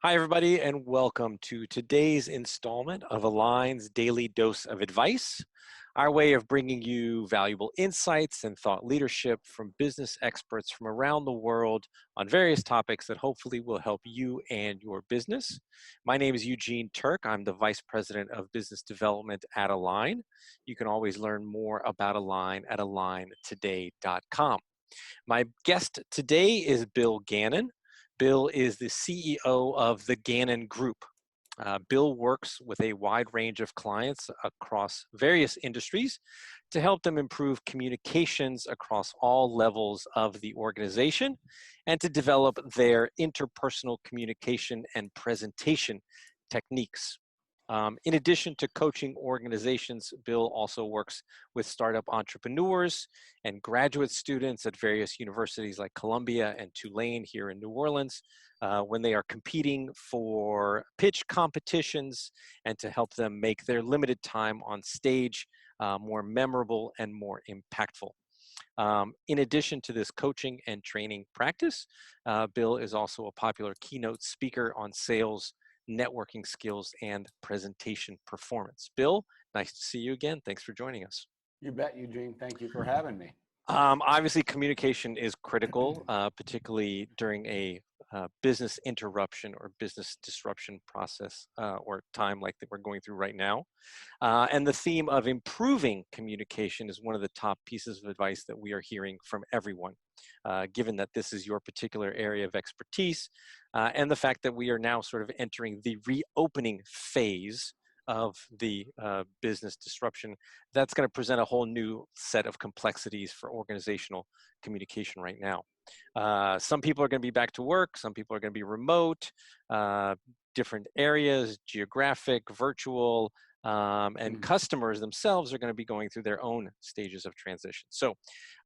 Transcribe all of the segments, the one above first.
Hi, everybody, and welcome to today's installment of Align's Daily Dose of Advice, our way of bringing you valuable insights and thought leadership from business experts from around the world on various topics that hopefully will help you and your business. My name is Eugene Turk. I'm the Vice President of Business Development at Align. You can always learn more about Align at aligntoday.com. My guest today is Bill Ganon. Bill is the CEO of the Ganon Group. Bill works with a wide range of clients across various industries to help them improve communications across all levels of the organization and to develop their interpersonal communication and presentation techniques. In addition to coaching organizations, Bill also works with startup entrepreneurs and graduate students at various universities like Columbia and Tulane here in New Orleans when they are competing for pitch competitions and to help them make their limited time on stage more memorable and more impactful. In addition to this coaching and training practice, Bill is also a popular keynote speaker on sales, networking skills, and presentation performance. Bill, nice to see you again. Thanks for joining us. You bet, Eugene. Thank you for having me. Obviously, communication is critical, particularly during a business interruption or business disruption process or time like that we're going through right now. And the theme of improving communication is one of the top pieces of advice that we are hearing from everyone, given that this is your particular area of expertise and the fact that we are now sort of entering the reopening phase of the business disruption. That's going to present a whole new set of complexities for organizational communication right now. Some people are going to be back to work, some people are going to be remote, different areas, geographic, virtual, and customers themselves are going to be going through their own stages of transition. So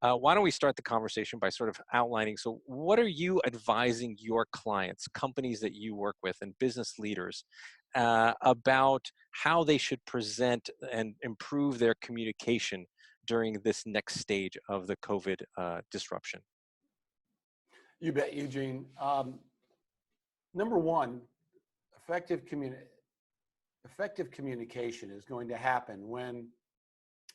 why don't we start the conversation by sort of outlining, so what are you advising your clients, companies that you work with, and business leaders about how they should present and improve their communication during this next stage of the COVID disruption? You bet, Eugene. Number one, effective communication is going to happen when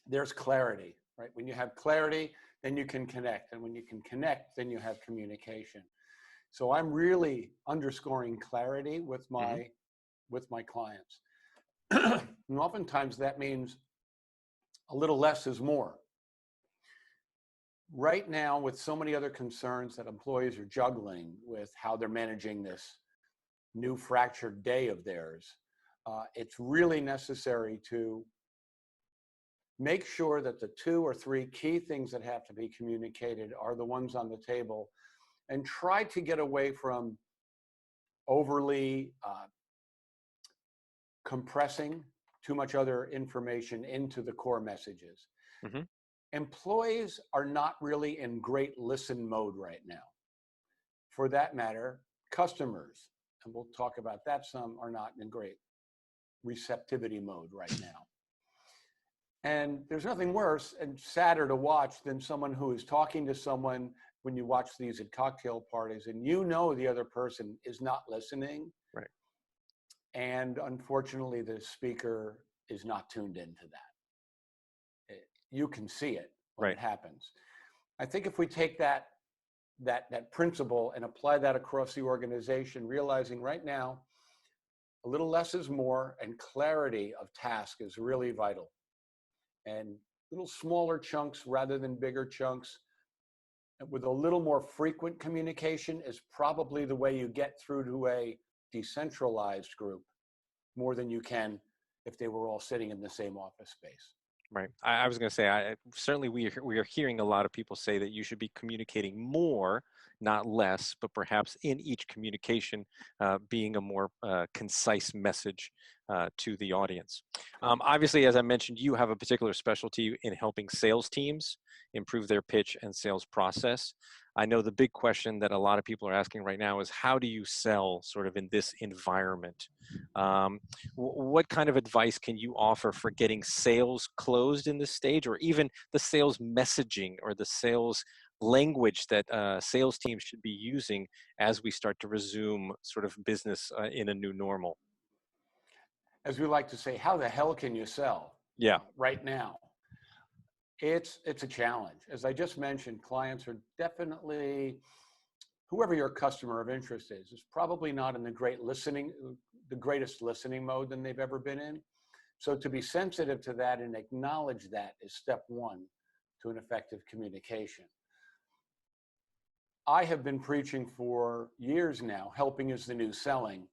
there's clarity, right? When you have clarity, then you can connect. And when you can connect, then you have communication. So I'm really underscoring clarity with my clients. And oftentimes that means a little less is more. Right now, with so many other concerns that employees are juggling with how they're managing this new fractured day of theirs, it's really necessary to make sure that the 2 or 3 key things that have to be communicated are the ones on the table, and try to get away from overly compressing too much other information into the core messages. Mm-hmm. Employees are not really in great listen mode right now. For that matter, customers, and we'll talk about that some, are not in great receptivity mode right now. And there's nothing worse and sadder to watch than someone who is talking to someone when you watch these at cocktail parties and you know the other person is not listening. Right. And unfortunately, the speaker is not tuned into that. You can see it when it happens. I think if we take that principle and apply that across the organization, realizing right now a little less is more, and clarity of task is really vital. And little smaller chunks rather than bigger chunks with a little more frequent communication is probably the way you get through to a decentralized group more than you can if they were all sitting in the same office space. Right. I was going to say, certainly we are hearing a lot of people say that you should be communicating more, not less, but perhaps in each communication being a more concise message to the audience. Obviously, as I mentioned, you have a particular specialty in helping sales teams improve their pitch and sales process. I know the big question that a lot of people are asking right now is, how do you sell sort of in this environment? What kind of advice can you offer for getting sales closed in this stage, or even the sales messaging or the sales language that sales teams should be using as we start to resume sort of business in a new normal? As we like to say, how the hell can you sell Yeah, right now? It's a challenge. As I just mentioned, clients are definitely, whoever your customer of interest is probably not in the greatest listening mode than they've ever been in. So to be sensitive to that and acknowledge that is step one to an effective communication. I have been preaching for years now, helping is the new selling.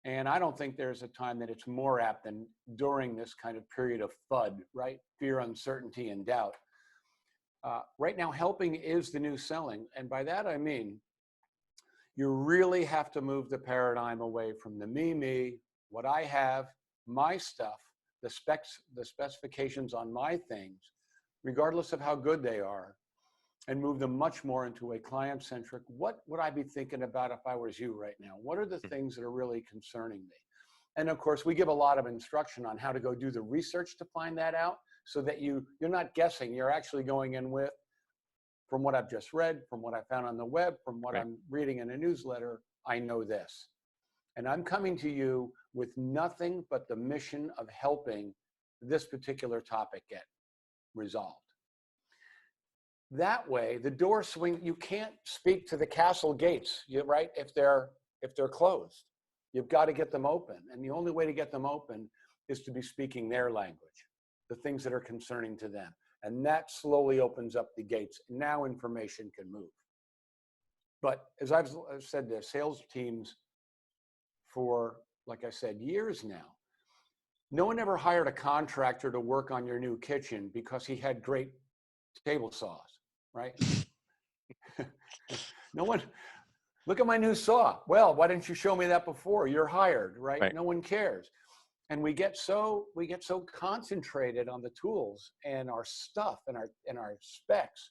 And I don't think there's a time that it's more apt than during this kind of period of FUD, right? Fear, uncertainty, and doubt. Right now, helping is the new selling. And by that, I mean, you really have to move the paradigm away from the me, what I have, my stuff, the specs, the specifications on my things, regardless of how good they are, and move them much more into a client-centric, what would I be thinking about if I was you right now? What are the things that are really concerning me? And of course, we give a lot of instruction on how to go do the research to find that out so that you're not guessing, you're actually going in with, from what I've just read, from what I found on the web, from what right, I'm reading in a newsletter, I know this. And I'm coming to you with nothing but the mission of helping this particular topic get resolved. That way, the door swing, you can't speak to the castle gates, right? If they're closed, you've got to get them open. And the only way to get them open is to be speaking their language, the things that are concerning to them. And that slowly opens up the gates. Now information can move. But as I've said to sales teams for, like I said, years now, no one ever hired a contractor to work on your new kitchen because he had great table saws, right? No one, look at my new saw. Well, why didn't you show me that before? You're hired, right? right, No one cares. And we get so concentrated on the tools and our stuff and our specs,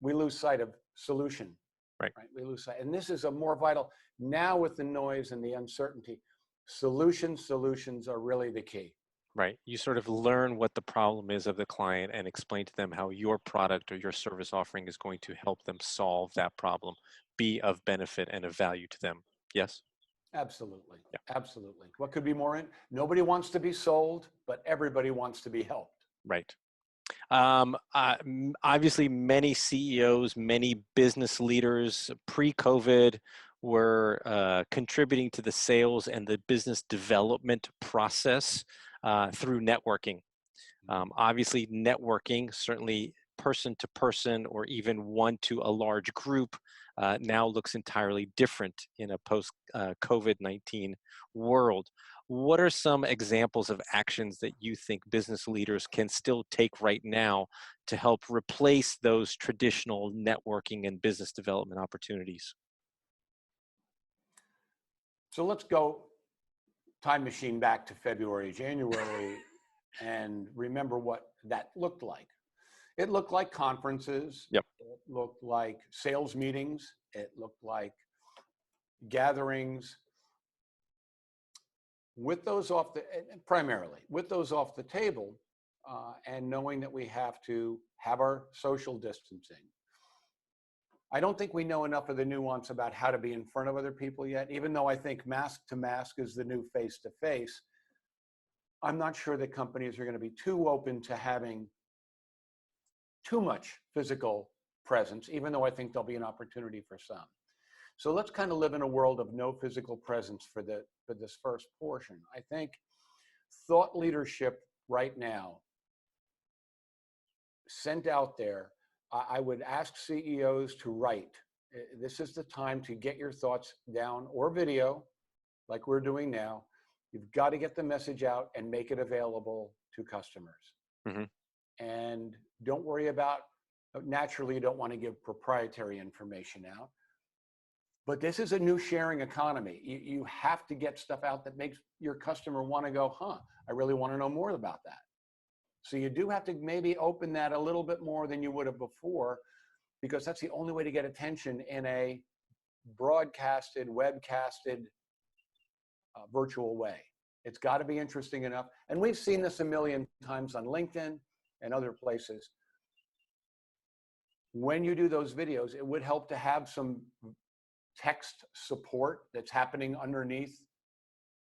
we lose sight of solution, right. right? We lose sight. And this is a more vital, now with the noise and the uncertainty, solutions are really the key. Right. You sort of learn what the problem is of the client and explain to them how your product or your service offering is going to help them solve that problem, be of benefit and of value to them. Yes? Absolutely. Yeah. Absolutely. What could be more nobody wants to be sold, but everybody wants to be helped. Right. Obviously, many CEOs, many business leaders pre-COVID were contributing to the sales and the business development process through networking. Obviously, networking, certainly person to person or even one to a large group, now looks entirely different in a post-COVID-19 world. What are some examples of actions that you think business leaders can still take right now to help replace those traditional networking and business development opportunities? So let's go time machine back to February, January, and remember what that looked like. It looked like conferences. Yep. It looked like sales meetings. It looked like gatherings. With those off the, primarily, with those off the table, and knowing that we have to have our social distancing. I don't think we know enough of the nuance about how to be in front of other people yet, even though I think mask to mask is the new face to face. I'm not sure that companies are going to be too open to having too much physical presence, even though I think there'll be an opportunity for some. So let's kind of live in a world of no physical presence for this first portion. I think thought leadership right now sent out there, I would ask CEOs to write. This is the time to get your thoughts down or video like we're doing now. You've got to get the message out and make it available to customers. Mm-hmm. And don't worry about, naturally, you don't want to give proprietary information out. But this is a new sharing economy. You have to get stuff out that makes your customer want to go, huh, I really want to know more about that. So you do have to maybe open that a little bit more than you would have before, because that's the only way to get attention in a broadcasted, webcasted, virtual way. It's got to be interesting enough. And we've seen this a million times on LinkedIn and other places. when you do those videos, it would help to have some text support that's happening underneath,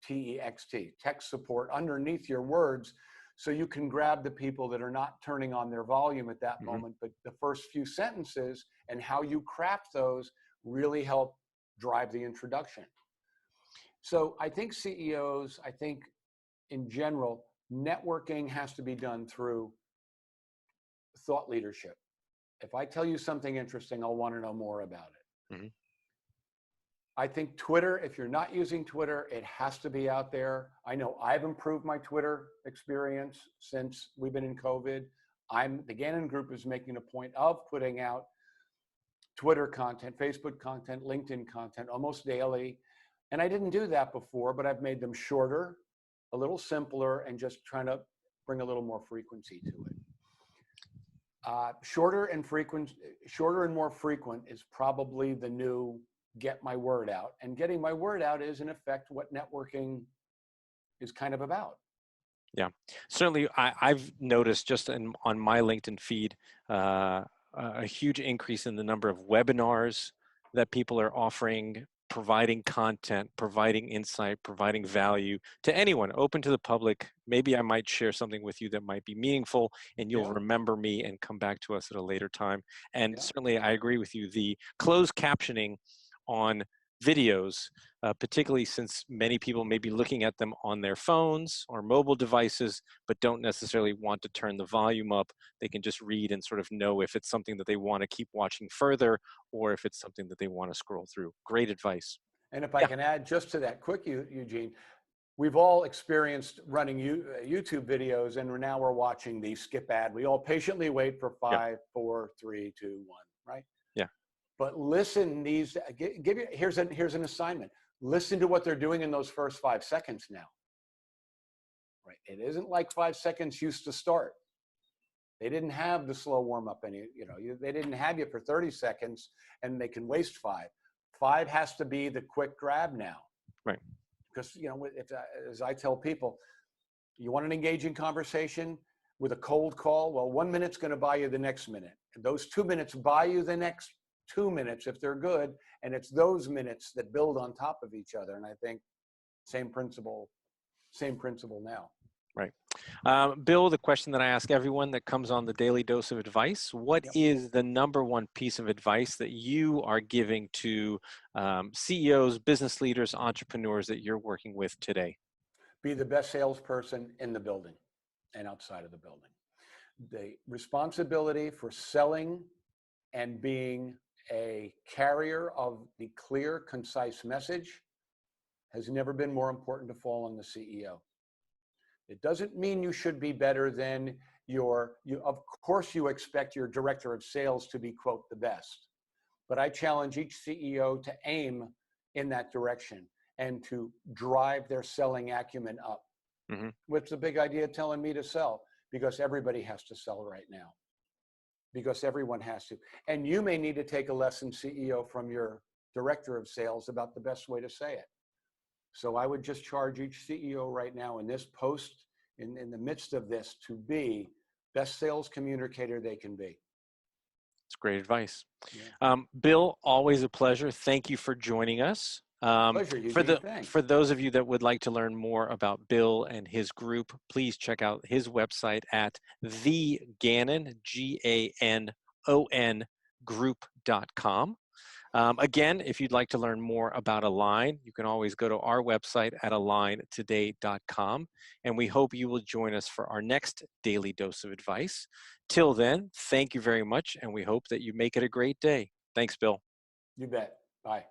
T-E-X-T, text support underneath your words, so you can grab the people that are not turning on their volume at that Hmm. moment. But the first few sentences and how you craft those really help drive the introduction. So I think CEOs, I think in general, networking has to be done through thought leadership. If I tell you something interesting, I'll want to know more about it. Hmm. I think Twitter, if you're not using Twitter, it has to be out there. I know I've improved my Twitter experience since we've been in COVID. The Ganon Group is making a point of putting out Twitter content, Facebook content, LinkedIn content almost daily. And I didn't do that before, but I've made them shorter, a little simpler, and just trying to bring a little more frequency to it. Shorter and more frequent is probably the new get my word out. And getting my word out is, in effect, what networking is kind of about. Yeah, certainly. I've noticed just on my LinkedIn feed a huge increase in the number of webinars that people are offering, providing content, providing insight, providing value to anyone, open to the public. Maybe I might share something with you that might be meaningful, and you'll Yeah, remember me and come back to us at a later time. And yeah. certainly, I agree with you. The closed captioning on videos, particularly since many people may be looking at them on their phones or mobile devices, but don't necessarily want to turn the volume up. They can just read and sort of know if it's something that they want to keep watching further or if it's something that they want to scroll through. Great advice. And if I Yeah, can add just to that quick, Eugene, we've all experienced running YouTube videos, and now we're watching the skip ad. We all patiently wait for yeah, 5, 4, 3, 2, 1, right? yeah, But listen, here's an assignment. Listen to what they're doing in those first 5 seconds now. Right? It isn't like 5 seconds used to start. They didn't have the slow warm up, they didn't have you for 30 seconds, and they can waste 5. 5 has to be the quick grab now, right. because as I tell people, you want an engaging conversation with a cold call. Well, 1 minute's going to buy you the next minute. And those 2 minutes buy you the next 2 minutes if they're good. And it's those minutes that build on top of each other. And I think same principle now. Right. Bill, the question that I ask everyone that comes on the Daily Dose of Advice, what Yep. is the number one piece of advice that you are giving to CEOs, business leaders, entrepreneurs that you're working with today? Be the best salesperson in the building and outside of the building. The responsibility for selling and being a carrier of the clear, concise message has never been more important to fall on the CEO. It doesn't mean you should be better than of course you expect your director of sales to be, quote, the best. But I challenge each CEO to aim in that direction and to drive their selling acumen up. Mm-hmm. What's the big idea telling me to sell? Because everybody has to sell right now. Because everyone has to. And you may need to take a lesson, CEO, from your director of sales about the best way to say it. So I would just charge each CEO right now in this post, in the midst of this, to be best sales communicator they can be. It's great advice. Yeah. Bill, always a pleasure. Thank you for joining us. Pleasure, Eugene. Thanks. For those of you that would like to learn more about Bill and his group, please check out his website at the Ganon, Ganon group.com. Again, if you'd like to learn more about Align, you can always go to our website at aligntoday.com. And we hope you will join us for our next Daily Dose of Advice. Till then, thank you very much, and we hope that you make it a great day. Thanks, Bill. You bet. Bye.